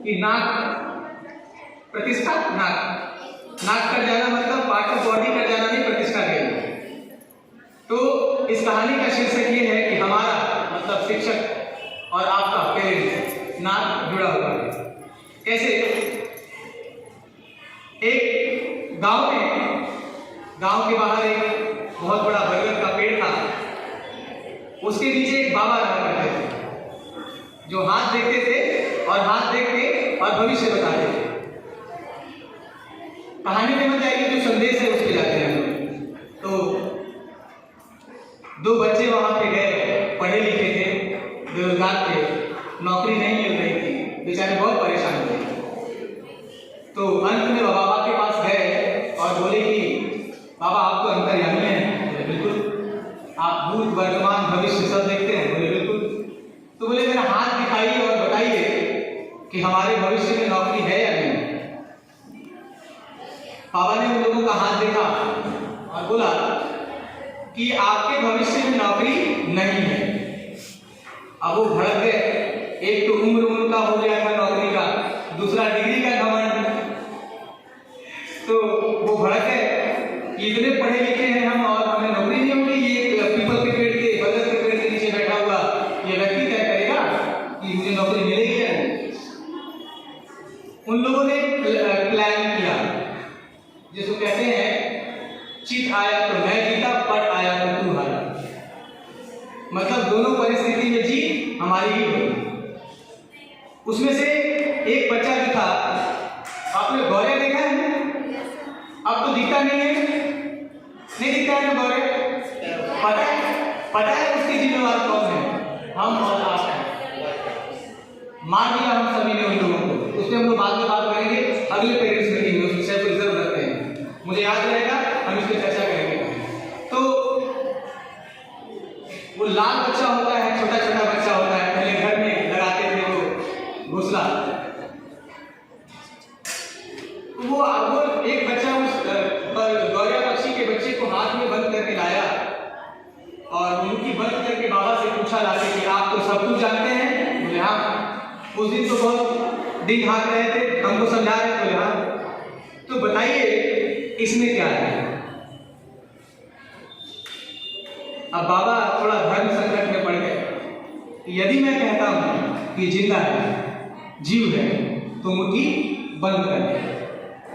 कि नाक प्रतिष्ठा, नाक कट जाना मतलब पार्ट ऑफ बॉडी कट जाना नहीं, प्रतिष्ठा गई। तो इस कहानी का शीर्षक ये है कि हमारा मतलब शिक्षक और आपका पेरेंट्स नाक जुड़ा हुआ है। कैसे? एक गांव के बाहर एक बहुत बड़ा बरगद का पेड़ था। उसके नीचे एक बाबा रहा करते थे जो हाथ देखते थे और हाथ देख के और भविष्य बताते थे। कहानी में मत जाइए, जो संदेश है उस पे जाते हैं हम। तो दो बच्चे वहां पे गए, पढ़े लिखे थे, बेरोजगार थे, नौकरी नहीं मिल रही थी, बेचारे बहुत परेशान थे। तो अंत में बाबा के पास गए और बोले कि बाबा आप तो अंतर्यामी हैं। बोले बिल्कुल। आप भूत वर्तमान भविष्य सब देखते हैं? बोले बिल्कुल। तो बोले मेरा हाथ दिखाइए और बताइए कि हमारे भविष्य में नौकरी है या नहीं। बाबा ने उन लोगों का हाथ देखा और बोला कि आपके भविष्य में नौकरी नहीं है। अब वो भड़क गए। एक तो उम्र उनका हो गया था नौकरी का, दूसरा डिग्री का घमंड। तो वो भड़क गए कि इतने पढ़े लिखे हैं हम और हमें नौकरी नहीं होगी। ये पीपल के पेड़ के, बरगद के पेड़ के नीचे बैठा हुआ ये व्यक्ति तय करेगा कि मुझे नौकरी मिलेगी या नहीं। उन लोगों ने प्लान किया, जिसको कहते हैं चित आया तो मैं जीता, पट आया तो तू हारा। मतलब दोनों परिस्थिति में जीत हमारी ही होगी। उसमें से एक बच्चा जो था, आपने गौरव देखा है? अब तो दिखता नहीं है, नहीं दिखता है ना गौरव? पता है उसके जिम्मेवार कौन है? हम और आप हैं। मार दिया हम सभी ने उन लोगों को। उससे हम लोग बाद में बात करेंगे अगले पेरेंट्स मीटिंग में, उस विषय को रिजर्व रखते हैं, मुझे याद रहेगा, हम इस पर चर्चा करेंगे। तो वो लाल बच्चा होता है, छोटा छोटा बच्चा होता है, पहले घर में लगाते थे वो घोंसला। वो एक बच्चा उस गौरव पक्षी के बच्चे को हाथ में बंद करके लाया और मुट्ठी बंद करके बाबा से पूछा लाके कि आप तो सब कुछ जानते हैं? बोले हाँ। उस दिन तो बहुत दिन हाँक रहे थे, हमको समझा रहे थे। बोले हाँ। तो बताइए इसमें क्या है? अब बाबा थोड़ा धर्म संकट में पड़ गए। यदि मैं कहता हूं कि जिंदा है, जीव है, तो मुट्ठी बंद कर दे,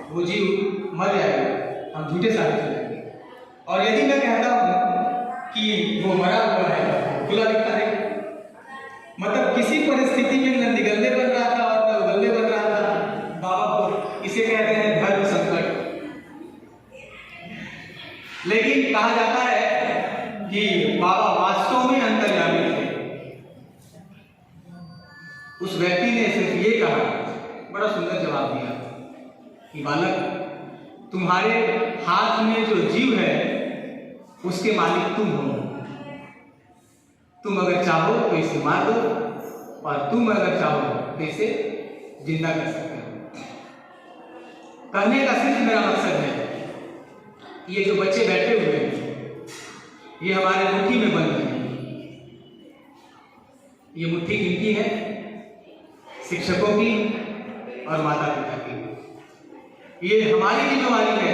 वो जीव मर जाएगा, हम झूठे साबित हो जाएंगे। और यदि मैं कहता हूं कि वो मरा हुआ है, खुला दिखता है। मतलब किसी परिस्थिति में न निगलने बन रहा था और न उगलने बन रहा था बाबा को। इसे कहते हैं धर्म संकट। लेकिन कहा जाता है कि बाबा वास्तव में अंतर्यामी थे। उस व्यक्ति ने सिर्फ ये कहा, बड़ा सुंदर जवाब दिया कि बालक, तुम्हारे हाथ में जो जीव है उसके मालिक तुम हो। तुम अगर चाहो तो इसे मार दो और तुम अगर चाहो तो इसे जिंदा कर सकते हो। कहने का सिर्फ मेरा मकसद है, ये जो बच्चे बैठे हुए हैं ये हमारे मुट्ठी में बंद है। ये मुट्ठी किनकी है? शिक्षकों की और माता पिता की। ये हमारी जिम्मेवारी है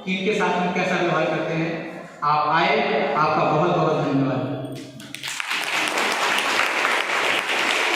कि इनके साथ हम कैसा व्यवहार करते हैं। आप आए, आपका बहुत बहुत धन्यवाद।